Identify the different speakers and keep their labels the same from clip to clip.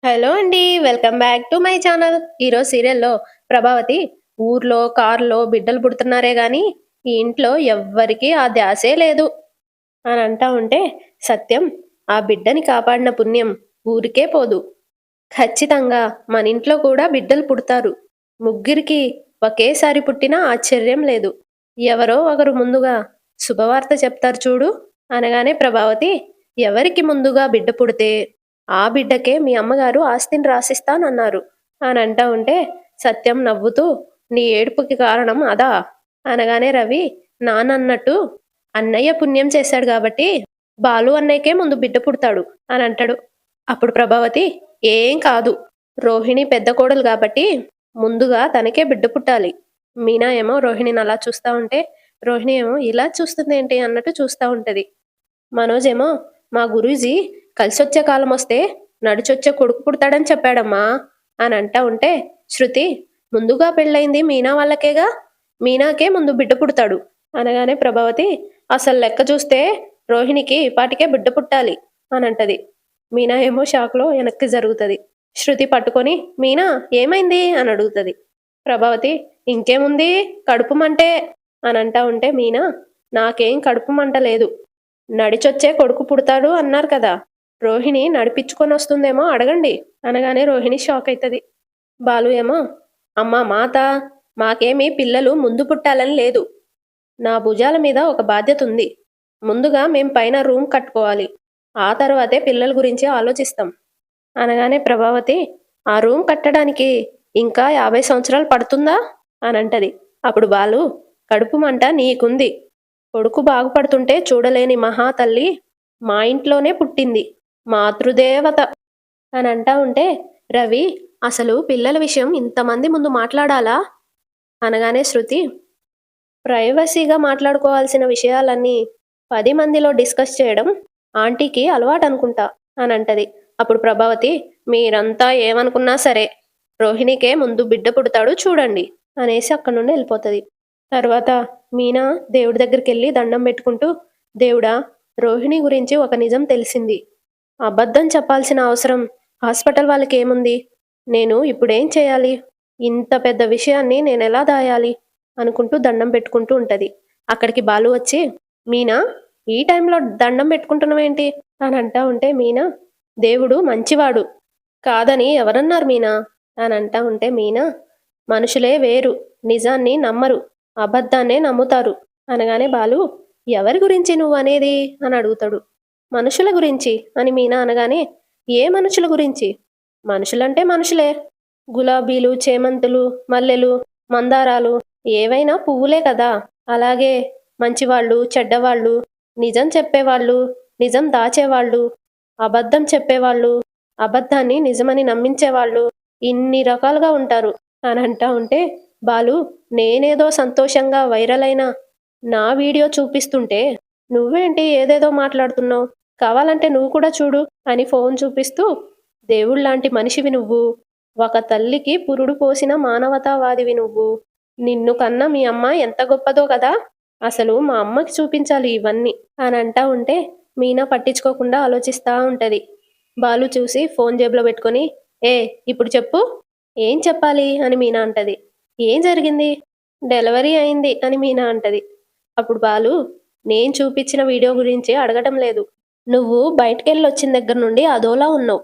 Speaker 1: Hello అండి. Welcome back to my channel. ఈరోజు సీరియల్‌లో ప్రభావతి ఊర్లో, కారులో బిడ్డలు పుడుతున్నారే గాని, ఈ ఇంట్లో ఎవ్వరికీ ఆ ధ్యాసే లేదు అని అంటా ఉంటే, సత్యం ఆ బిడ్డని కాపాడిన పుణ్యం ఊరికే పోదు. ఖచ్చితంగా మనింట్లో కూడా బిడ్డలు పుడతారు. ముగ్గురికి ఒకేసారి పుట్టినా ఆశ్చర్యం లేదు. ఎవరో ఒకరు ముందుగా శుభవార్త చెప్తారు చూడు అనగానే ప్రభావతి ఎవరికి ముందుగా బిడ్డ పుడితే ఆ బిడ్డకే మీ అమ్మగారు ఆస్తిని రాసిస్తానన్నారు అని అంటా ఉంటే సత్యం నవ్వుతూ నీ ఏడుపుకి కారణం అదా అనగానే రవి నానన్నట్టు అన్నయ్య పుణ్యం చేశాడు కాబట్టి బాలు అన్నయ్యకే ముందు బిడ్డ పుడతాడు అని అంటాడు. అప్పుడు ప్రభావతి ఏం కాదు, రోహిణి పెద్ద కోడలు కాబట్టి ముందుగా తనకే బిడ్డ పుట్టాలి. మీనా ఏమో రోహిణిని అలా చూస్తా ఉంటే రోహిణి ఏమో ఇలా చూస్తుందేంటి అన్నట్టు చూస్తా ఉంటది. మనోజ్ ఏమో మా గురూజీ కలిసొచ్చే కాలం వస్తే నడిచొచ్చే కొడుకు పుడతాడని చెప్పాడమ్మా అని అంటా ఉంటే శృతి ముందుగా పెళ్ళయింది మీనా వాళ్ళకేగా, మీనాకే ముందు బిడ్డ పుడతాడు అనగానే ప్రభావతి అసలు లెక్క చూస్తే రోహిణికి పాటికే బిడ్డ పుట్టాలి అని అంటది. మీనా ఏమో షాక్లో వెనక్కి జరుగుతుంది. శృతి పట్టుకొని మీనా ఏమైంది అని అడుగుతుంది. ప్రభావతి ఇంకేముంది కడుపు మంటే అని అంటా ఉంటే మీనా నాకేం కడుపు మంట లేదు, నడిచొచ్చే కొడుకు పుడతాడు అన్నారు కదా, రోహిణి నడిపించుకొని వస్తుందేమో అడగండి అనగానే రోహిణి షాక్ అవుతుంది. బాలు ఏమో అమ్మా మాత మాకేమీ పిల్లలు ముందు పుట్టాలని లేదు, నా భుజాల మీద ఒక బాధ్యత ఉంది. ముందుగా మేం పైన రూమ్ కట్టుకోవాలి, ఆ తర్వాతే పిల్లల గురించి ఆలోచిస్తాం అనగానే ప్రభావతి ఆ రూమ్ కట్టడానికి ఇంకా 50 సంవత్సరాలు పడుతుందా అని అంటది. అప్పుడు బాలు కడుపు మంట నీకుంది, కొడుకు బాగుపడుతుంటే చూడలేని మహాతల్లి మా ఇంట్లోనే పుట్టింది, మాతృదేవత అని అంటా ఉంటే రవి అసలు పిల్లల విషయం ఇంతమంది ముందు మాట్లాడాలా అనగానే శృతి ప్రైవసీగా మాట్లాడుకోవాల్సిన విషయాలన్నీ 10 మందిలో డిస్కస్ చేయడం ఆంటీకి అలవాటు అనుకుంటా అని అంటది. అప్పుడు ప్రభావతి మీరంతా ఏమనుకున్నా సరే రోహిణికే ముందు బిడ్డ పుడతాడు చూడండి అనేసి అక్కడి నుండి వెళ్ళిపోతుంది. తర్వాత మీనా దేవుడి దగ్గరికి వెళ్ళి దండం పెట్టుకుంటూ దేవుడా రోహిణి గురించి ఒక నిజం తెలిసింది, అబద్ధం చెప్పాల్సిన అవసరం హాస్పిటల్ వాళ్ళకి ఏముంది, నేను ఇప్పుడేం చేయాలి, ఇంత పెద్ద విషయాన్ని నేను ఎలా దాయాలి అనుకుంటూ దండం పెట్టుకుంటూ ఉంటది. అక్కడికి బాలు వచ్చి మీనా ఈ టైంలో దండం పెట్టుకుంటున్నావేంటి అని అంటా ఉంటే మీనా దేవుడు మంచివాడు కాదని ఎవరన్నారు మీనా అని అంటా ఉంటే మీనా మనుషులే వేరు, నిజాన్ని నమ్మరు, అబద్ధాన్నే నమ్ముతారు అనగానే బాలు ఎవరి గురించి నువ్వు అనేది అని అడుగుతాడు. మనుషుల గురించి అని మీనా అనగానే ఏ మనుషుల గురించి, మనుషులంటే మనుషులే, గులాబీలు చేమంతులు మల్లెలు మందారాలు ఏవైనా పువ్వులే కదా, అలాగే మంచివాళ్ళు చెడ్డవాళ్ళు, నిజం చెప్పేవాళ్ళు నిజం దాచేవాళ్ళు, అబద్ధం చెప్పేవాళ్ళు అబద్ధాన్ని నిజమని నమ్మించేవాళ్ళు, ఇన్ని రకాలుగా ఉంటారు అని అంటా ఉంటే బాలు నేనేదో సంతోషంగా వైరల్ అయిన నా వీడియో చూపిస్తుంటే నువ్వేంటి ఏదేదో మాట్లాడుతున్నావు, కావాలంటే నువ్వు కూడా చూడు అని ఫోన్ చూపిస్తూ దేవుళ్లాంటి మనిషివి నువ్వు, ఒక తల్లికి పురుడు పోసిన మానవతావాదివి నువ్వు, నిన్ను కన్నా మీ అమ్మ ఎంత గొప్పదో కదా, అసలు మా అమ్మకి చూపించాలి ఇవన్నీ అని అంటా ఉంటే మీనా పట్టించుకోకుండా ఆలోచిస్తూ ఉంటది. బాలు చూసి ఫోన్ జేబులో పెట్టుకొని ఏ ఇప్పుడు చెప్పు ఏం చెప్పాలి అని మీనా అంటది. ఏం జరిగింది, డెలివరీ అయింది అని మీనా అంటది. అప్పుడు బాలు నేను చూపించిన వీడియో గురించి అడగటం లేదు, నువ్వు బయటకెళ్ళి వచ్చిన దగ్గర నుండి అదోలా ఉన్నావు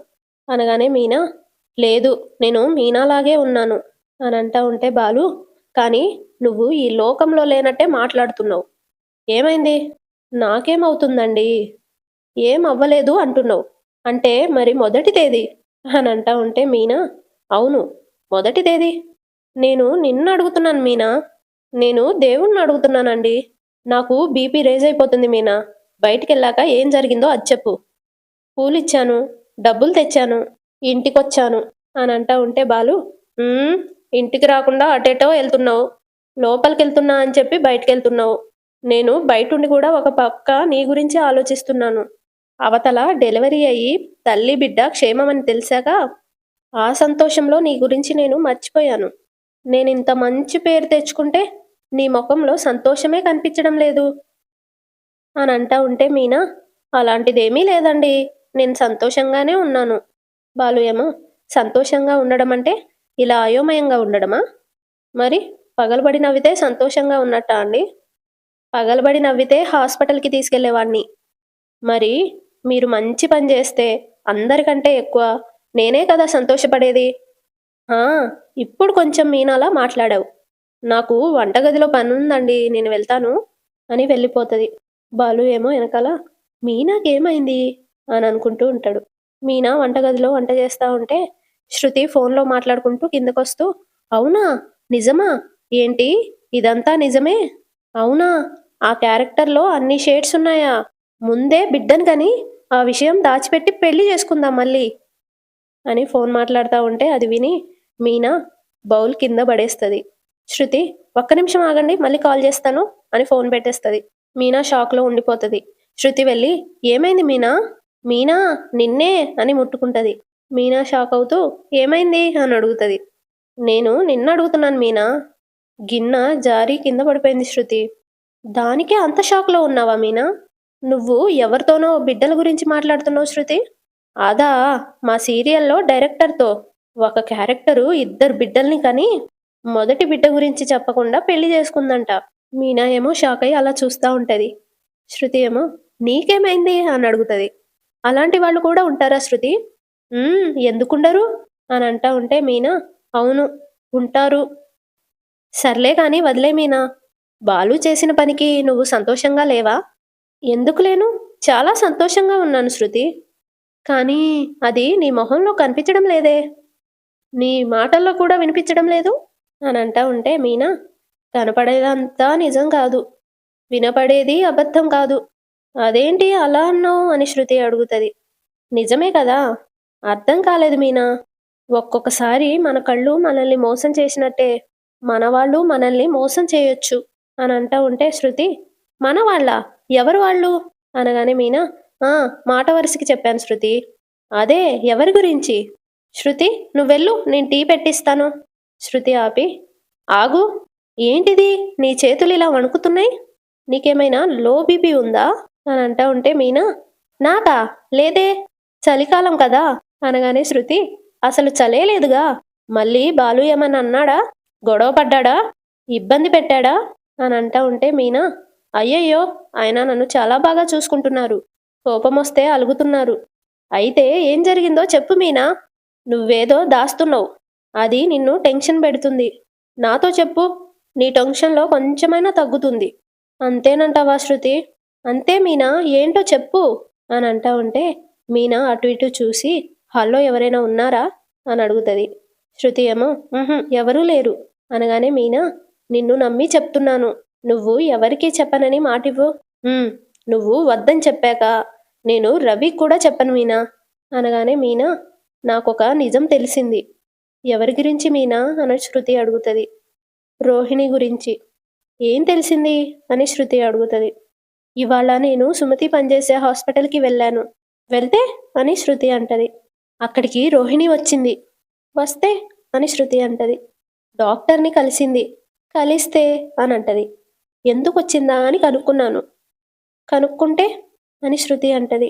Speaker 1: అనగానే మీనా లేదు నేను మీనాలాగే ఉన్నాను అని అంటా ఉంటే బాలు కానీ నువ్వు ఈ లోకంలో లేనట్టే మాట్లాడుతున్నావు, ఏమైంది, నాకేమవుతుందండి, ఏం అవ్వలేదు అంటున్నావు, అంటే మరి మొదటి తేదీ అని అంటా ఉంటే మీనా అవును మొదటి తేదీ, నేను నిన్ను అడుగుతున్నాను మీనా, నేను దేవుణ్ణి అడుగుతున్నానండి, నాకు బీపీ రేజ్ అయిపోతుంది మీనా, బయటికెళ్ళాక ఏం జరిగిందో అది చెప్పు, పూలిచ్చాను డబ్బులు తెచ్చాను ఇంటికొచ్చాను అని అంటా ఉంటే బాలు "ఉమ్, ఇంటికి రాకుండా అటేటో వెళ్తున్నావు, లోపలికి వెళ్తున్నా అని చెప్పి బయటికి వెళ్తున్నావు, నేను బయటుండి కూడా ఒక పక్క నీ గురించి ఆలోచిస్తున్నాను, అవతల డెలివరీ అయ్యి తల్లి బిడ్డ క్షేమమని తెలిసాక ఆ సంతోషంలో నీ గురించి నేను మర్చిపోయాను, నేను ఇంత మంచి పేరు తెచ్చుకుంటే నీ ముఖంలో సంతోషమే కనిపించడం లేదు అని అంటా ఉంటే మీనా అలాంటిదేమీ లేదండి, నేను సంతోషంగానే ఉన్నాను. బాలు ఏమో సంతోషంగా ఉండడం అంటే ఇలా అయోమయంగా ఉండడమా? మరి పగలబడి నవ్వితే సంతోషంగా ఉన్నట్టా అండి? పగలబడి నవ్వితే హాస్పిటల్‌కి తీసుకెళ్ళేవాడిని. మరి మీరు మంచి పని జేస్తే అందరికంటే ఎక్కువ నేనే కదా సంతోషపడేది. ఆ! ఇప్పుడు కొంచెం మీనాలా మాట్లాడావు. నాకు వంటగదిలో పనుందండి నేను వెళ్తాను అని వెళ్ళిపోతది. బాలు ఏమో ఎనకాల మీనాకేమైంది అని అనుకుంటూ ఉంటాడు. మీనా వంటగదిలో వంట చేస్తా ఉంటే శృతి ఫోన్‌లో మాట్లాడుకుంటూ కిందకొస్తూ అవునా? నిజమా? ఏంటి? ఇదంతా నిజమే? అవునా? ఆ క్యారెక్టర్‌లో అన్ని షేడ్స్ ఉన్నాయా? ముందే బిడ్డను కని ఆ విషయం దాచిపెట్టి పెళ్లి చేసుకుందాం మళ్ళీ అని ఫోన్ మాట్లాడుతా ఉంటే అది విని మీనా బౌల్ కింద పడేస్తది. శృతి ఒక్క నిమిషం ఆగండి మళ్ళీ కాల్ చేస్తాను అని ఫోన్ పెట్టేస్తది. మీనా షాక్‌లో ఉండిపోతది. శృతి వెళ్ళి ఏమైంది మీనా? మీనా నిన్నే అని ముట్టుకుంటది. మీనా షాక్ అవుతూ ఏమైంది అని అడుగుతది. నేను నిన్నడుగుతున్నాను మీనా. గిన్నె జారి కింద పడిపోయింది శృతి. దానికే అంత షాక్‌లో ఉన్నావా మీనా? నువ్వు ఎవరితోనో బిడ్డల గురించి మాట్లాడుతున్నావు శృతి? అదా! మా సీరియల్‌లో డైరెక్టర్‌తో. ఒక క్యారెక్టరు ఇద్దరు బిడ్డల్ని కని, మొదటి బిడ్డ గురించి చెప్పకుండా పెళ్లి చేసుకుందంట. మీనా ఏమో షాకయ్యి అలా చూస్తా ఉంటది. శృతి ఏమో నీకేమైంది అని అడుగుతది. అలాంటి వాళ్ళు కూడా ఉంటారా శృతి? ఎందుకుండరు? అని అంటా ఉంటే మీనా అవును ఉంటారు. సర్లే కానీ వదిలేయ్ మీనా. బాలు చేసిన పనికి నువ్వు సంతోషంగా లేవా? ఎందుకు లేను? చాలా సంతోషంగా ఉన్నాను శృతి. కానీ అది నీ మొహంలో కనిపించడం లేదే. నీ మాటల్లో కూడా వినిపించడం లేదు అని అంటా ఉంటే మీనా కనపడేదంతా నిజం కాదు. వినపడేది అబద్ధం కాదు. అదేంటి అలా అన్నావు అని శృతి అడుగుతది. నిజమే కదా! అర్థం కాలేదు మీనా. ఒక్కొక్కసారి మన కళ్ళు మనల్ని మోసం చేసినట్టే మనవాళ్ళు మనల్ని మోసం చేయొచ్చు అని అంటా ఉంటే శృతి మనవాళ్ళా? ఎవరు వాళ్ళు? అనగానే మీనా ఆ! మాట వరుసకి చెప్పాను శృతి. అదే ఎవరి గురించి? శృతి నువ్వెళ్ళు నేను టీ పెట్టిస్తాను. శృతి ఆపి ఆగు. ఏంటిది? నీ చేతులిలా వణుకుతున్నాయి. నీకేమైనా లో బీపీ ఉందా? అని అంటా ఉంటే మీనా నాకా? లేదే. చలికాలం కదా! అనగానే శృతి అసలు చలే లేదుగా. మళ్ళీ బాలు ఏమన్నా అన్నాడా? గొడవ పడ్డాడా? ఇబ్బంది పెట్టాడా? అని అంటా ఉంటే మీనా అయ్యయ్యో! ఆయన నన్ను చాలా బాగా చూసుకుంటున్నారు. కోపమొస్తే అలుగుతున్నారు. అయితే ఏం జరిగిందో చెప్పు మీనా. నువ్వేదో దాస్తున్నావు. అది నిన్ను టెన్షన్ పెడుతుంది. నాతో చెప్పు. నీ టెన్షన్‌లో కొంచెమైనా తగ్గుతుంది. అంతేనంటావా శృతి? అంతే మీనా ఏంటో చెప్పు అని అంటా ఉంటే మీనా అటు ఇటు చూసి హాల్లో ఎవరైనా ఉన్నారా అని అడుగుతది. శృతి ఏమో ఎవరూ లేరు అనగానే మీనా నిన్ను నమ్మి చెప్తున్నాను. నువ్వు ఎవరికీ చెప్పనని మాటివ్వు. "ఉమ్, నువ్వు వద్దని చెప్పాక నేను రవికి కూడా చెప్పను మీనా అనగానే మీనా నాకొక నిజం తెలిసింది. ఎవరి గురించి మీనా అని శృతి అడుగుతది. రోహిణి గురించి. ఏం తెలిసింది అని శృతి అడుగుతది. ఇవాళ నేను సుమతి పనిచేసే హాస్పిటల్‌కి వెళ్ళాను. వెళ్తే అని శృతి అంటది. అక్కడికి రోహిణి వచ్చింది. వస్తే అని శృతి అంటది. డాక్టర్‌ని కలిసింది. కలిస్తే అని అంటది. ఎందుకొచ్చిందా అని కనుక్కున్నాను. కనుక్కుంటే అని శృతి అంటది.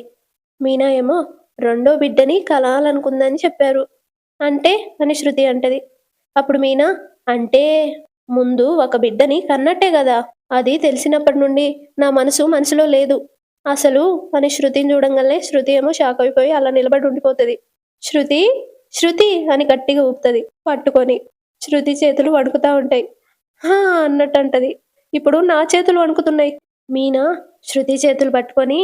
Speaker 1: మీనా ఏమో రెండో బిడ్డని కనాలనుకుందని చెప్పారు. అంటే అని శృతి అంటది. అప్పుడు మీనా అంటే ముందు ఒక బిడ్డని కన్నట్టే గదా! అది తెలిసినప్పటి నుండి నా మనసు మనసులో లేదు. అసలు అని శృతిని చూడంగానే శృతి ఏమో షాక్ అయిపోయి అలా నిలబడి ఉండిపోతది. శృతి, శృతి అని గట్టిగా ఊపుతది పట్టుకొని. శృతి చేతులు వణుకుతా ఉంటాయి. హా! అన్నట్టంటది. ఇప్పుడు నా చేతులు వణుకుతున్నాయి. మీనా శృతి చేతులు పట్టుకొని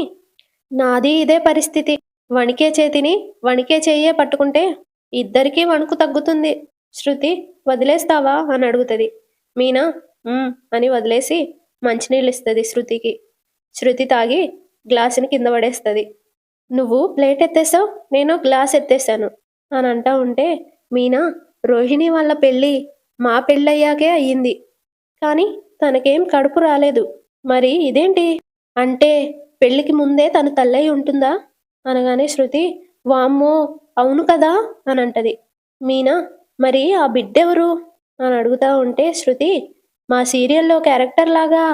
Speaker 1: నాది ఇదే పరిస్థితి. వణికే చేతిని, వణికే చెయ్యే పట్టుకుంటే ఇద్దరికీ వణుకు తగ్గుతుంది. శృతి వదిలేస్తావా అని అడుగుతది. మీనా అని వదిలేసి మంచినీళ్ళిస్తది శృతికి. శృతి తాగి గ్లాసుని కింద పడేస్తది. నువ్వు ప్లేట్ ఎత్తేసావు, నేను గ్లాస్ ఎత్తేసాను అని అంటా ఉంటే మీనా రోహిణి వాళ్ళ పెళ్ళి మా పెళ్ళయ్యాకే అయ్యింది. కానీ తనకేం కడుపు రాలేదు. మరి ఇదేంటి? అంటే పెళ్ళికి ముందే తను తల్లై ఉంటుందా? అనగానే శృతి వామ్మో! అవును కదా! అనంటది. మీనా మరి ఆ బిడ్డెవరు? అని అడుగుతా ఉంటే శృతి మా సీరియల్‌లో క్యారెక్టర్‌లాగా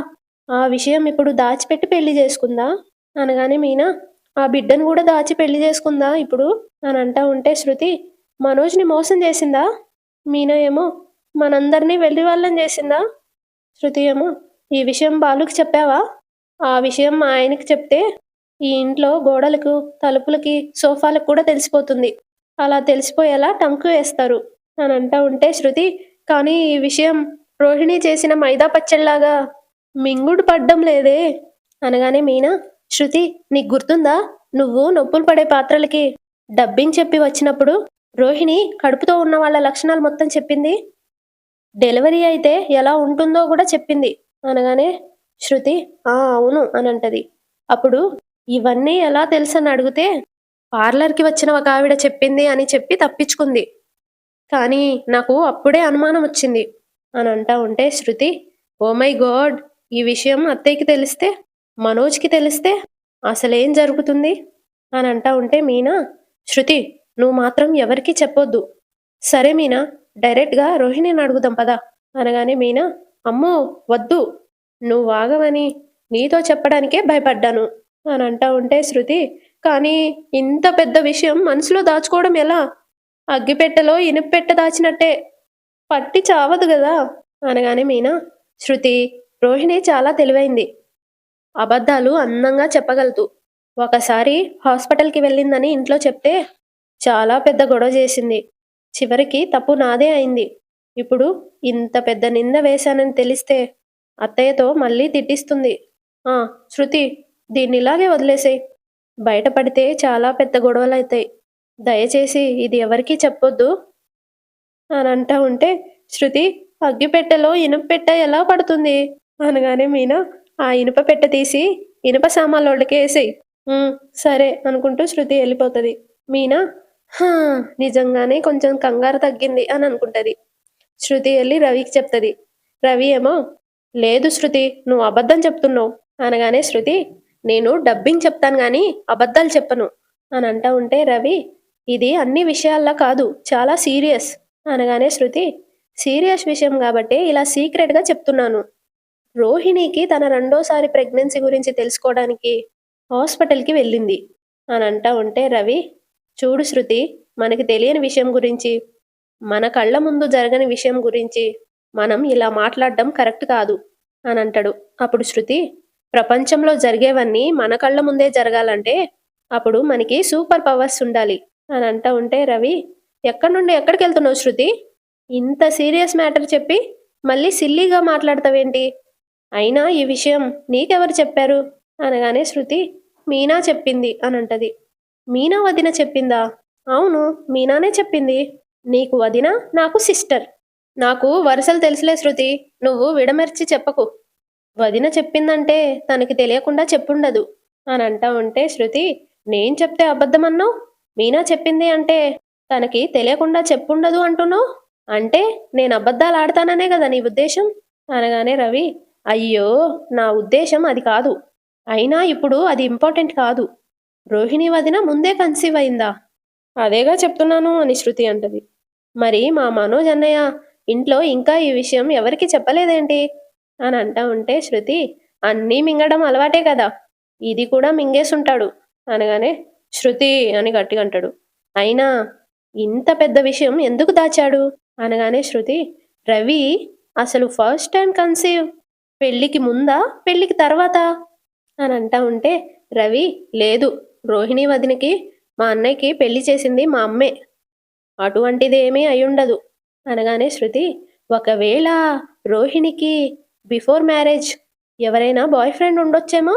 Speaker 1: ఆ విషయం ఇప్పుడు దాచిపెట్టి పెళ్లి చేసుకుందా? అనగానే మీనా ఆ బిడ్డను గూడా దాచి పెళ్లి చేసుకుందా ఇప్పుడు? అని అంటా ఉంటే శృతి మనోజ్ని మోసం చేసిందా? మీనా ఏమో మనందరినీ వెర్రివాళ్ళని చేసిందా? శృతి ఏమో ఈ విషయం బాలుకి చెప్పావా? ఆ విషయం మా ఆయనకి చెప్తే ఈ ఇంట్లో గోడలకు, తలుపులకి, సోఫాలకు కూడా తెలిసిపోతుంది. అలా తెలిసిపోయేలా టంకు వేస్తారు అని అంటా ఉంటే శృతి, కానీ ఈ విషయం రోహిణి చేసిన మైదా పచ్చడిలాగా మింగుడు పడ్డం లేదే అనగానే మీనా, శృతి నీకు గుర్తుందా? నువ్వు నొప్పులు పడే పాత్రలకి డబ్బింగ్ చెప్పి వచ్చినప్పుడు రోహిణి కడుపుతో ఉన్న వాళ్ళ లక్షణాలు మొత్తం చెప్పింది. డెలివరీ అయితే ఎలా ఉంటుందో కూడా చెప్పింది అనగానే శృతి అవును అని అంటది. అప్పుడు ఇవన్నీ ఎలా తెలుసని అడిగితే పార్లర్కి వచ్చిన ఒక ఆవిడ చెప్పింది అని చెప్పి తప్పించుకుంది. కానీ నాకు అప్పుడే అనుమానం వచ్చింది అని అంటా ఉంటే శృతి, ఓ మై గాడ్, ఈ విషయం అత్తయ్యకి తెలిస్తే, మనోజ్కి తెలిస్తే అసలేం జరుగుతుంది అని అంటా ఉంటే మీనా, శృతి నువ్వు మాత్రం ఎవరికీ చెప్పొద్దు. సరే మీనా, డైరెక్ట్గా రోహిణిని అడుగుదాం పదా అనగానే మీనా, అమ్మో వద్దు, నువ్వు ఆగవని నీతో చెప్పడానికే భయపడ్డాను అని అంటా ఉంటే శృతి, కానీ ఇంత పెద్ద విషయం మనసులో దాచుకోవడం ఎలా? అగ్గిపెట్టెలో ఇనుప్పెట్టె దాచినట్టే పట్టి చావదు గదా అనగానే మీనా, శృతి రోహిణి చాలా తెలివైంది. అబద్ధాలు అందంగా చెప్పగలదు. ఒకసారి హాస్పిటల్కి వెళ్ళిందని ఇంట్లో చెప్తే చాలా పెద్ద గొడవ చేసింది. చివరికి తప్పు నాదే అయింది. ఇప్పుడు ఇంత పెద్ద నింద వేశానని తెలిస్తే అత్తయ్యతో మళ్ళీ తిట్టిస్తుంది. శృతి దీన్నిలాగే వదిలేసేయ్. బయటపడితే చాలా పెద్ద గొడవలైతాయి. దయచేసి ఇది ఎవరికీ చెప్పొద్దు అని అంటా ఉంటే శృతి, అగ్గిపెట్టెలో ఇనుప ఎలా పడుతుంది అనగానే మీనా, ఆ ఇనుప పెట్టె తీసి ఇనుప సామాన్లోకి వేసేయి. సరే అనుకుంటూ శృతి వెళ్ళిపోతుంది. మీనా హా నిజంగానే కొంచెం కంగారు తగ్గింది అని అనుకుంటది. శృతి వెళ్ళి రవికి చెప్తుంది. రవి ఏమో లేదు శృతి, నువ్వు అబద్ధం చెప్తున్నావు అనగానే శృతి, నేను డబ్బింగ్ చెప్తాను గాని అబద్ధాలు చెప్పను అని అంటా ఉంటే రవి, ఇది అన్ని విషయాల్లో కాదు, చాలా సీరియస్ అనగానే శృతి, సీరియస్ విషయం కాబట్టి ఇలా సీక్రెట్గా చెప్తున్నాను. రోహిణికి తన రెండోసారి ప్రెగ్నెన్సీ గురించి తెలుసుకోవడానికి హాస్పిటల్కి వెళ్ళింది అని అంటా ఉంటే రవి, చూడు శృతి, మనకి తెలియని విషయం గురించి, మన కళ్ళ ముందు జరగని విషయం గురించి మనం ఇలా మాట్లాడడం కరెక్ట్ కాదు అని అంటాడు. అప్పుడు శృతి, ప్రపంచంలో జరిగేవన్నీ మన కళ్ళ ముందే జరగాలంటే అప్పుడు మనకి సూపర్ పవర్స్ ఉండాలి అని అంటా ఉంటే రవి, ఎక్కడి నుండి ఎక్కడికి వెళ్తున్నావు శృతి? ఇంత సీరియస్ మ్యాటర్ చెప్పి మళ్ళీ సిల్లీగా మాట్లాడతావేంటి? అయినా ఈ విషయం నీకెవరు చెప్పారు అనగానే శృతి, మీనా చెప్పింది అని అంటది. మీనా వదిన చెప్పిందా? అవును, మీనానే చెప్పింది. నీకు వదిన, నాకు సిస్టర్. నాకు వరుసలు తెలుసులే శృతి, నువ్వు విడమర్చి చెప్పకు. వదిన చెప్పిందంటే తనకి తెలియకుండా చెప్పుండదు అని అంటా ఉంటే శృతి, నేను చెప్తే అబద్ధమన్నావు, మీనా చెప్పింది అంటే తనకి తెలియకుండా చెప్పుండదు అంటున్నావు, అంటే నేను అబద్ధాలు ఆడతాననే కదా నీ ఉద్దేశం అనగానే రవి, అయ్యో నా ఉద్దేశం అది కాదు. అయినా ఇప్పుడు అది ఇంపార్టెంట్ కాదు. రోహిణి వదిన ముందే కన్సీవ్ అయిందా? అదేగా చెప్తున్నాను అని శృతి అంటది. మరి మా మనోజ్ అన్నయ్య ఇంట్లో ఇంకా ఈ విషయం ఎవరికి చెప్పలేదేంటి అని అంటా ఉంటే శృతి, అన్నీ మింగడం అలవాటే కదా, ఇది కూడా మింగేసుంటాడు అనగానే శృతి అని గట్టిగా అంటాడు. అయినా ఇంత పెద్ద విషయం ఎందుకు దాచాడు అనగానే శృతి, రవి అసలు ఫస్ట్ టైం కన్సీవ్ పెళ్ళికి ముందా పెళ్ళికి తర్వాత అని అంటా ఉంటే రవి, లేదు, రోహిణి వదినకి మా అన్నయ్యకి పెళ్లి చేసింది మా అమ్మే, అటువంటిదేమీ అయ్యుండదు అనగానే శృతి, ఒకవేళ రోహిణికి బిఫోర్ మ్యారేజ్ ఎవరైనా బాయ్ ఫ్రెండ్ ఉండొచ్చేమో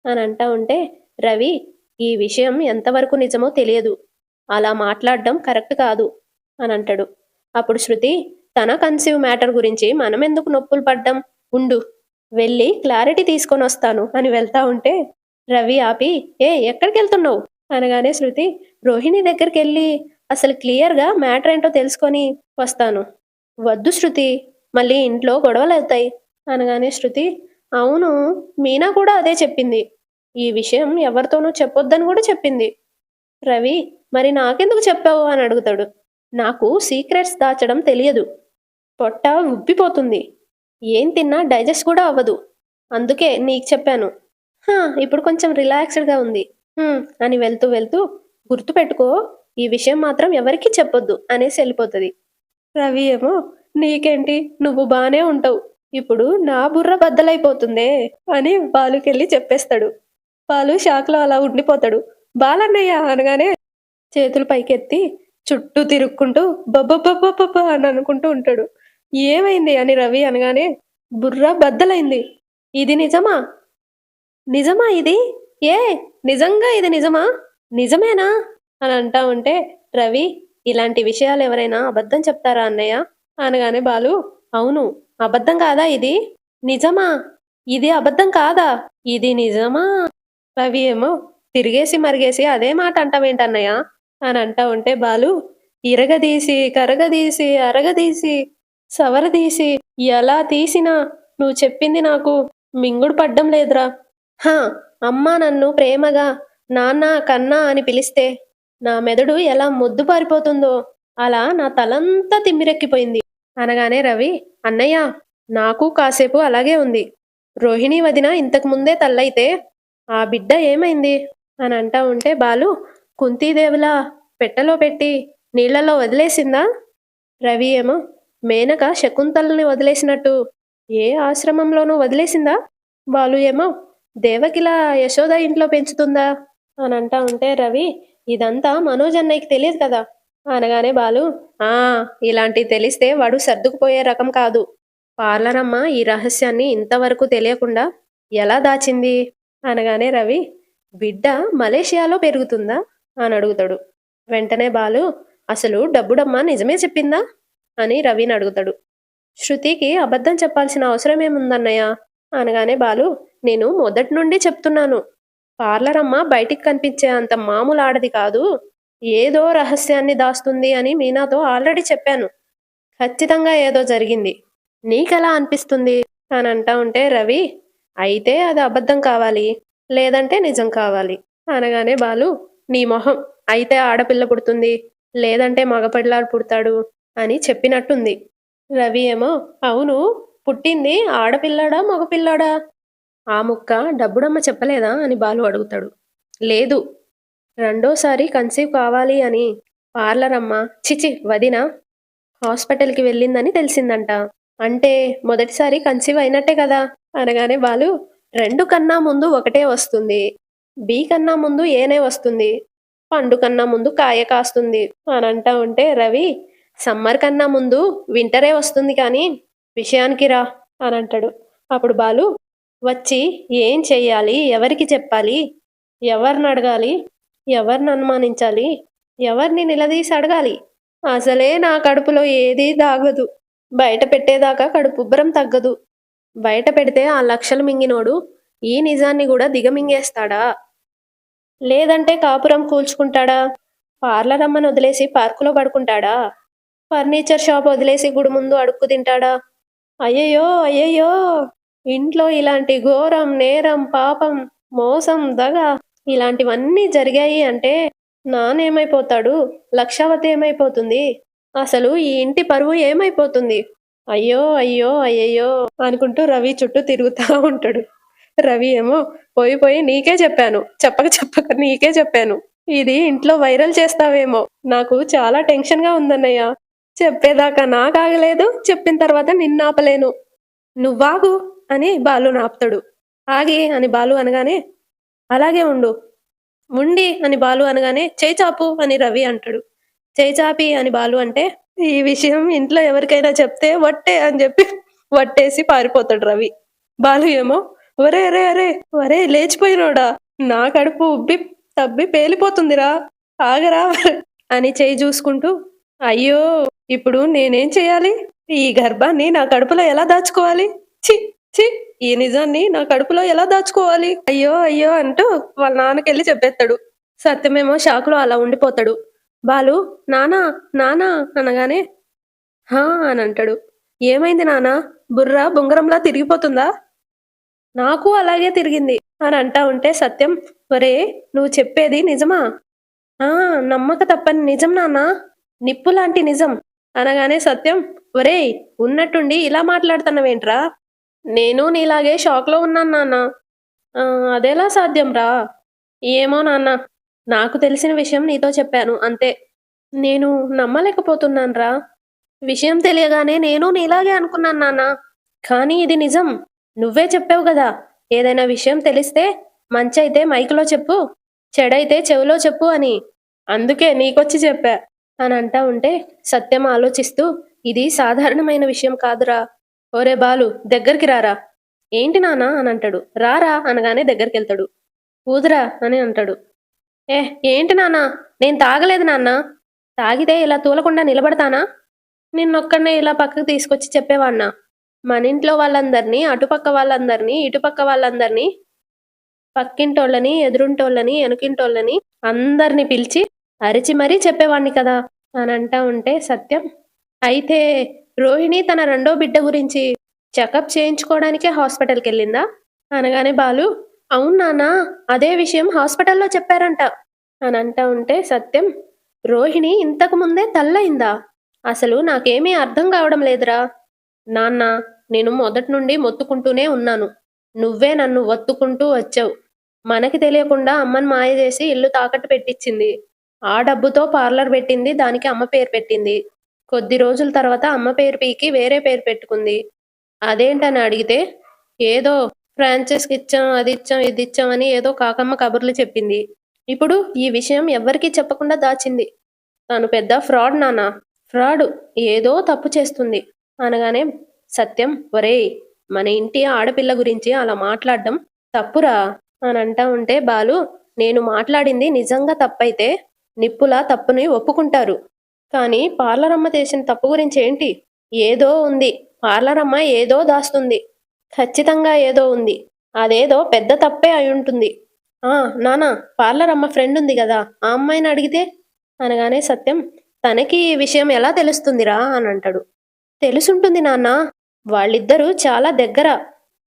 Speaker 1: అని అంటా ఉంటే రవి, ఈ విషయం ఎంతవరకు నిజమో తెలియదు, అలా మాట్లాడడం కరెక్ట్ కాదు అని అంటాడు. అప్పుడు శృతి, తన కన్సీవ్ మ్యాటర్ గురించి మనం ఎందుకు నొప్పులు పడ్డం, ఉండు వెళ్ళి క్లారిటీ తీసుకొని వస్తాను అని వెళ్తా ఉంటే రవి ఆపి, ఎక్కడికి వెళ్తున్నావు అనగానే శృతి, రోహిణి దగ్గరికి వెళ్ళి అసలు క్లియర్గా మ్యాటర్ ఏంటో తెలుసుకొని వస్తాను. వద్దు శృతి, మళ్ళీ ఇంట్లో గొడవలు అవుతాయి అనగానే శృతి, అవును, మీనా కూడా అదే చెప్పింది, ఈ విషయం ఎవరితోనూ చెప్పొద్దని కూడా చెప్పింది. రవి, మరి నాకెందుకు చెప్పావు అని అడుగుతాడు. నాకు సీక్రెట్స్ దాచడం తెలియదు, పొట్ట ఉబ్బిపోతుంది, ఏం తిన్నా డైజెస్ట్ కూడా అవ్వదు, అందుకే నీకు చెప్పాను. ఇప్పుడు కొంచెం రిలాక్స్డ్గా ఉంది అని వెళ్తూ వెళ్తూ, గుర్తుపెట్టుకో, ఈ విషయం మాత్రం ఎవరికీ చెప్పొద్దు అనేసి వెళ్ళిపోతది. రవి ఏమో నీకేంటి నువ్వు బానే ఉంటావు. ఇప్పుడు నా బుర్ర బద్దలైపోతుందే అని బాలుకెళ్ళి చెప్పేస్తాడు. బాలు షాక్‌లో అలా ఉండిపోతాడు. బాలన్నయ్య అనగానే చేతులు పైకెత్తి చుట్టూ తిరుక్కుంటూ బబ్బబ్బబ్బబ్బబ్బా అని అనుకుంటూ ఉంటాడు. ఏమైంది అని రవి అనగానే బుర్ర బద్దలైంది. ఇది నిజమా? నిజమా ఇది? ఏ నిజంగా ఇది నిజమా? నిజమేనా? అని అంటా ఉంటే రవి ఇలాంటి విషయాలు ఎవరైనా అబద్ధం చెప్తారా అన్నయ్య? అనగానే బాలు అవును. అబద్ధం కాదా ఇది? నిజమా? ఇది అబద్ధం కాదా? ఇది నిజమా? రవి ఏమో తిరిగేసి మరిగేసి అదే మాట అంటావేంటన్నయ్య? అని అంటా ఉంటే బాలు ఇరగదీసి, కరగదీసి, అరగదీసి, సవరదీసి ఎలా తీసినా నువ్వు చెప్పింది నాకు మింగుడు పడ్డం లేదురా. హా! అమ్మ నన్ను ప్రేమగా నాన్న, కన్నా అని పిలిస్తే నా మెదడు ఎలా మొద్దుబారిపోతుందో అలా నా తలంతా తిమ్మిరెక్కిపోయింది. అనగానే రవి అన్నయ్య నాకు కాసేపు అలాగే ఉంది. రోహిణి వదిన ఇంతకు ముందే తల్లయితే ఆ బిడ్డ ఏమైంది? అని అంటా ఉంటే బాలు కుంతీదేవిలా పెట్టెలో పెట్టి నీళ్లలో వదిలేసిందా? రవి ఏమో మేనక శకుంతలని వదిలేసినట్టు ఏ ఆశ్రమంలోనూ వదిలేసిందా? బాలు ఏమో దేవకిలా యశోద ఇంట్లో పెంచుతుందా? అని అంటా ఉంటే రవి ఇదంతా మనోజ్ అన్నయ్యకి తెలియదు కదా. అనగానే బాలు ఆ ఇలాంటివి తెలిస్తే వాడు సర్దుకుపోయే రకం కాదు. పార్లరమ్మ ఈ రహస్యాన్ని ఇంతవరకు తెలియకుండా ఎలా దాచింది? అనగానే రవి బిడ్డ మలేషియాలో పెరుగుతుందా? అని అడుగుతాడు. వెంటనే బాలు అసలు డబ్బుడమ్మ నిజమే చెప్పిందా? అని రవిని అడుగుతాడు. శృతికి అబద్ధం చెప్పాల్సిన అవసరం ఏముందన్నయ్య? అనగానే బాలు నేను మొదటి నుండి చెప్తున్నాను. పార్లరమ్మ బయటికి కనిపించే అంత మామూలు ఆడది కాదు. ఏదో రహస్యాన్ని దాస్తుంది అని మీనాతో ఆల్రెడీ చెప్పాను. ఖచ్చితంగా ఏదో జరిగింది. నీకెలా అనిపిస్తుంది? అని అంటా ఉంటే రవి అయితే అది అబద్ధం కావాలి, లేదంటే నిజం కావాలి. అనగానే బాలు నీ మొహం అయితే ఆడపిల్ల పుడుతుంది, లేదంటే మగపిల్లాడు పుడతాడు అని చెప్పినట్టుంది. రవి ఏమో అవును పుట్టింది ఆడపిల్లాడా మగపిల్లాడా? ఆ ముక్క డబ్బుడమ్మ చెప్పలేదా? అని బాలు అడుగుతాడు. లేదు. రెండోసారి కన్సీవ్ కావాలి అని పార్లరమ్మ చిచి వదిన హాస్పిటల్‌కి వెళ్ళిందని తెలిసిందంట. అంటే మొదటిసారి కన్సీవ్ అయినట్టే కదా! అనగానే బాలు 2 కన్నా ముందు ఒకటే వస్తుంది. బి కన్నా ముందు ఏనే వస్తుంది. పండు కన్నా ముందు కాయ కాస్తుంది. అనంటా ఉంటే రవి సమ్మర్ కన్నా ముందు వింటరే వస్తుంది కానీ విషయానికి రా అనంటాడు. అప్పుడు బాలు వచ్చి ఏం చెయ్యాలి? ఎవరికి చెప్పాలి? ఎవరినడగాలి? ఎవరిని అనుమానించాలి? ఎవరిని నిలదీసి అడగాలి? అసలే నా కడుపులో ఏదీ దాగదు. బయట పెట్టేదాకా కడుపుబ్బరం తగ్గదు. బయట పెడితే ఆ లక్షలు మింగినోడు ఈ నిజాన్ని గూడా దిగమింగేస్తాడా? లేదంటే కాపురం కూల్చుకుంటాడా? పార్లరమ్మని వదిలేసి పార్కులో పడుకుంటాడా? ఫర్నిచర్ షాప్ వదిలేసి గుడి ముందు అడుక్కు తింటాడా? అయ్యయ్యో! అయ్యయ్యో! ఇంట్లో ఇలాంటి ఘోరం, నేరం, పాపం, మోసం, దగ ఇలాంటివన్నీ జరిగాయి అంటే నానేమైపోతాడు? లక్షావతి ఏమైపోతుంది? అసలు ఈ ఇంటి పరువు ఏమైపోతుంది? అయ్యో! అయ్యో! అయ్యయ్యో! అనుకుంటూ రవి చుట్టూ తిరుగుతా ఉంటాడు. రవి ఏమో పోయి పోయి నీకే చెప్పాను. చెప్పక చెప్పక నీకే చెప్పాను. ఇది ఇంట్లో వైరల్ చేస్తావేమో. నాకు చాలా టెన్షన్‌గా ఉందన్నయ్య. చెప్పేదాకా నాకాగలేదు. చెప్పిన తర్వాత నిన్నాపలేను. నువ్వాగు అని బాలుని ఆపుతాడు. ఆగి అని బాలు అనగానే అలాగే ఉండు. ఉండి అని బాలు అనగానే చేయి చాపు అని రవి అంటాడు. చేయి చాపి అని బాలు అంటే ఈ విషయం ఇంట్లో ఎవరికైనా చెప్తే వట్టే అని చెప్పి వట్టేసి పారిపోతాడు రవి. బాలు ఏమో ఒరే ఒరే ఒరే ఒరే లేచిపోయినోడా నా కడుపు ఉబ్బి తబ్బి పేలిపోతుందిరా ఆగరా అని చేయి చూసుకుంటూ అయ్యో ఇప్పుడు నేనేం చేయాలి? ఈ గర్భాన్ని నా కడుపులో ఎలా దాచుకోవాలి? ఛీ! ఛీ! ఈ నిజాన్ని నా కడుపులో ఎలా దాచుకోవాలి? అయ్యో! అయ్యో! అంటూ వాళ్ళ నాన్నకెళ్ళి చెప్పేత్తాడు. సత్యమేమో షాక్‌లో అలా ఉండిపోతాడు. బాలు నాన్నా! నాన్నా! అనగానే హా! అనంటాడు. ఏమైంది నాన్నా? బుర్ర బొంగరంలా తిరిగిపోతుందా? నాకు అలాగే తిరిగింది అని అంటా ఉంటే సత్యం ఒరేయ్! నువ్వు చెప్పేది నిజమా? ఆ! నమ్మక తప్పని నిజం నాన్నా. నిప్పులాంటి నిజం. అనగానే సత్యం ఒరేయ్! ఉన్నట్టుండి ఇలా మాట్లాడుతన్నావేంట్రా? నేను నీలాగే షాక్‌లో ఉన్నాను నాన్నా. అదెలా సాధ్యంరా? ఏమో నాన్న. నాకు తెలిసిన విషయం నీతో చెప్పాను అంతే. నేను నమ్మలేకపోతున్నానురా. విషయం తెలియగానే నేను నీలాగే అనుకున్నాను నాన్న. కానీ ఇది నిజం. నువ్వే చెప్పావు గదా! ఏదైనా విషయం తెలిస్తే మంచైతే మైక్‌లో చెప్పు, చెడైతే చెవిలో చెప్పు అని. అందుకే నీకొచ్చి చెప్పా అని అంటా ఉంటే సత్యం ఆలోచిస్తూ ఇది సాధారణమైన విషయం కాదురా. ఒరే బాలు దగ్గరికి రారా. ఏంటి నాన్న అని అంటాడు. రారా అనగానే దగ్గరికెళ్తాడు. ఊదురా అని అంటాడు. ఏ ఏంటి నాన్న నేను తాగలేదు నాన్న. తాగితే ఇలా తూలకుండా నిలబడతానా? నిన్నొక్కడినే ఇలా పక్కకు తీసుకొచ్చి చెప్పేవాడినా? మనింట్లో వాళ్ళందరినీ, అటుపక్క వాళ్ళందరినీ, ఇటుపక్క వాళ్ళందరినీ, పక్కింటోళ్ళని, ఎదురింటోళ్ళని, ఎనకింటోళ్ళని అందరిని పిలిచి అరిచి మరీ చెప్పేవాడిని కదా! అని అంటా ఉంటే సత్యం, అయితే రోహిణి తన రెండో బిడ్డ గురించి చెకప్ చేయించుకోవడానికే హాస్పిటల్‌కెళ్ళిందా? అనగానే బాలు, అవును నాన్న అదే విషయం హాస్పిటల్‌లో చెప్పారంట. అని అంటా ఉంటే సత్యం, రోహిణి ఇంతకు ముందే తల్లయిందా? అసలు నాకేమీ అర్థం కావడం లేదురా. నాన్న నేను మొదటి నుండి మొత్తుకుంటూనే ఉన్నాను. నువ్వే నన్ను ఒత్తుకుంటూ వచ్చావు. మనకి తెలియకుండా అమ్మని మాయ చేసి ఇల్లు తాకట్టు పెట్టిచ్చింది. ఆ డబ్బుతో పార్లర్ పెట్టింది. దానికి అమ్మ పేరు పెట్టింది. కొద్ది రోజుల తర్వాత అమ్మ పేరు పీకి వేరే పేరు పెట్టుకుంది. అదేంటని అడిగితే, ఏదో ఫ్రాంచైజ్‌కిచ్చాం, అదిచ్చాం, ఇదిచ్చాం అని ఏదో కాకమ్మ కబుర్లు చెప్పింది. ఇప్పుడు ఈ విషయం ఎవ్వరికీ చెప్పకుండా దాచింది. తను పెద్ద ఫ్రాడ్ నాన్న. ఫ్రాడు. ఏదో తప్పు చేస్తుంది. అనగానే సత్యం, ఒరేయ్! మన ఇంటి ఆడపిల్ల గురించి అలా మాట్లాడడం తప్పురా అని అంటా ఉంటే బాలు, నేను మాట్లాడింది నిజంగా తప్పైతే నిప్పులా తప్పుని ఒప్పుకుంటారు. కానీ పార్లరమ్మ చేసిన తప్పు గురించి ఏంటి? ఏదో ఉంది. పార్లరమ్మ ఏదో దాస్తుంది. ఖచ్చితంగా ఏదో ఉంది. అదేదో పెద్ద తప్పే అయుంటుంది. ఆ! నాన్న పార్లరమ్మ ఫ్రెండుంది గదా! ఆ అమ్మాయిని అడిగితే? అనగానే సత్యం, తనకి ఈ విషయం ఎలా తెలుస్తుందిరా అని అంటాడు. తెలుసుంటుంది నాన్న. వాళ్ళిద్దరూ చాలా దగ్గర.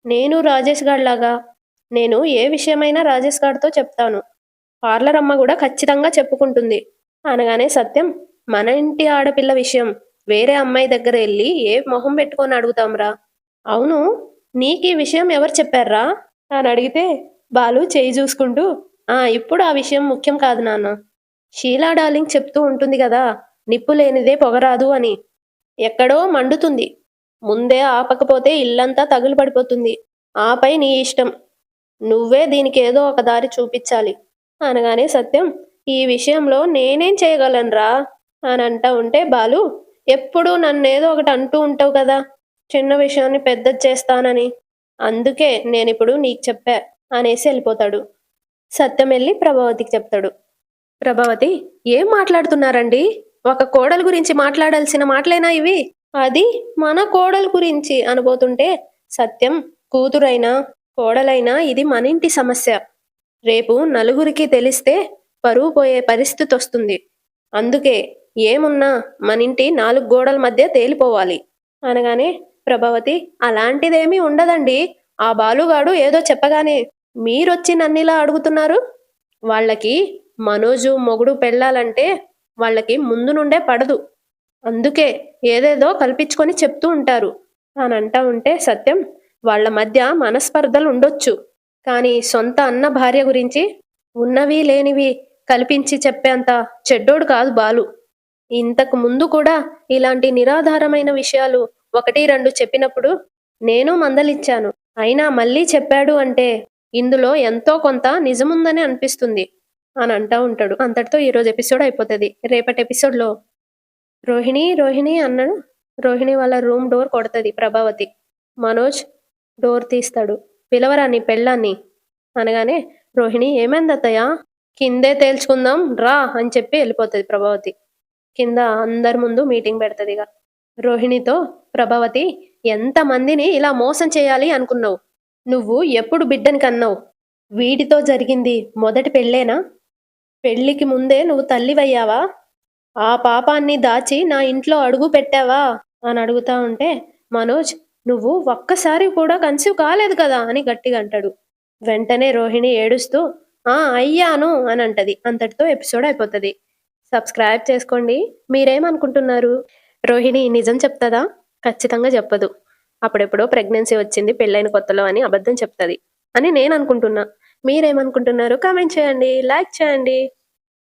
Speaker 1: నేను రాజేష్ గాడిలాగా. నేను ఏ విషయమైనా రాజేష్ గాడితో చెప్తాను. పార్లర్ అమ్మ గూడా ఖచ్చితంగా చెప్పుకుంటుంది. అనగానే సత్యం, మన ఇంటి ఆడపిల్ల విషయం వేరే అమ్మాయి దగ్గర ఎళ్లి ఏ మొహం పెట్టుకొని అడుగుతాంరా? అవును. నీకీ విషయం ఎవరు చెప్పార్రా? అని అడిగితే బాలు చెయ్యి జూసుకుంటూ, ఇప్పుడు ఆ విషయం ముఖ్యం కాదు నాన్న. షీలా డార్లింగ్ చెప్తూ ఉంటుంది గదా! నిప్పు లేనిదే పొగరాదు అని. ఎక్కడో మండుతుంది. ముందే ఆపకపోతే ఇల్లంతా తగులుబడిపోతుంది. ఆపై నీ ఇష్టం. నువ్వే దీనికేదో ఒక దారి చూపిచ్చాలి. అనగానే సత్యం, ఈ విషయంలో నేనేం చేయగలనురా? అని అంటా ఉంటే బాలు, ఎప్పుడూ నన్నేదో ఒకటి అంటూ ఉంటావు కదా! చిన్న విషయాన్ని పెద్దది చేస్తానని. అందుకే నేనిప్పుడు నీకు చెప్పా అనేసి ఎళ్ళిపోతాడు. సత్యం ఎళ్లి ప్రభావతికి చెప్తాడు. ప్రభావతి, ఏం మాట్లాడుతున్నారండి? ఒక కోడలు గురించి మాట్లాడాల్సిన మాటలేనా ఇవి? అది మన కోడలు గురించి అనబోతుంటే సత్యం, కూతురైనా, కోడలైనా ఇది మనింటి సమస్య. రేపు నలుగురికి తెలిస్తే పరువు పోయే పరిస్థితొస్తుంది. అందుకే ఏమున్నా మనింటి 4 గోడల మధ్య తేలిపోవాలి. అనగానే ప్రభావతి, అలాంటిదేమీ ఉండదండి. ఆ బాలుగాడు ఏదో చెప్పగానే మీరొచ్చి నన్నిలా అడుగుతున్నారు? వాళ్ళకి మనోజు మొగుడు పెళ్ళాలంటే వాళ్ళకి ముందు నుండే పడదు. అందుకే ఏదేదో కల్పించుకొని చెప్తూ ఉంటారు. అని అంటా ఉంటే సత్యం, వాళ్ళ మధ్య మనస్పర్ధలుండొచ్చు. కానీ సొంత అన్న భార్య గురించి ఉన్నవి లేనివి కల్పించి చెప్పేంత చెడ్డోడు కాదు బాలు. ఇంతకు ముందు కూడా ఇలాంటి నిరాధారమైన విషయాలు 1, 2 చెప్పినప్పుడు నేను మందలించాను. అయినా మళ్ళీ చెప్పాడు అంటే ఇందులో ఎంతో కొంత నిజముందని అనిపిస్తుంది అని అంటా ఉంటాడు. అంతటితో ఈరోజు ఎపిసోడ్ అయిపోతది. రేపటి ఎపిసోడ్‌లో రోహిణి, రోహిణి అన్నాడు. రోహిణి వాళ్ళ రూమ్ డోర్ కొడతది ప్రభావతి. మనోజ్ డోర్ తీస్తాడు. పిలవరా నీ పెళ్ళాన్ని అనగానే రోహిణి, ఏమైందత్తయ్య? కిందే తేల్చుకుందాం రా అని చెప్పి వెళ్ళిపోతది ప్రభావతి. కింద అందరి ముందు మీటింగ్ పెడతదిగ. రోహిణితో ప్రభావతి, ఎంతమందిని ఇలా మోసం చేయాలి అనుకున్నావు? నువ్వు ఎప్పుడు బిడ్డని కన్నావు? వీడితో జరిగింది మొదటి పెళ్ళేనా? పెళ్ళికి ముందే నువ్వు తల్లివయ్యావా? ఆ పాపాన్ని దాచి నా ఇంట్లో అడుగు పెట్టావా? అని అడుగుతా ఉంటే మనోజ్, నువ్వు ఒక్కసారి కూడా కన్సీవ్ కాలేదు కదా అని గట్టిగా అంటాడు. వెంటనే రోహిణి ఏడుస్తూ అయ్యాను అని అంటది. అంతటితో ఎపిసోడ్ అయిపోతది. సబ్స్క్రైబ్ చేసుకోండి. మీరేమనుకుంటున్నారు? రోహిణి నిజం చెప్తదా? ఖచ్చితంగా చెప్పదు. అప్పుడెప్పుడో ప్రెగ్నెన్సీ వచ్చింది పెళ్ళైన కొత్తలో అని అబద్ధం చెప్తది అని నేను అనుకుంటున్నా. మీరేమనుకుంటున్నారు? కామెంట్ చేయండి. లైక్ చేయండి.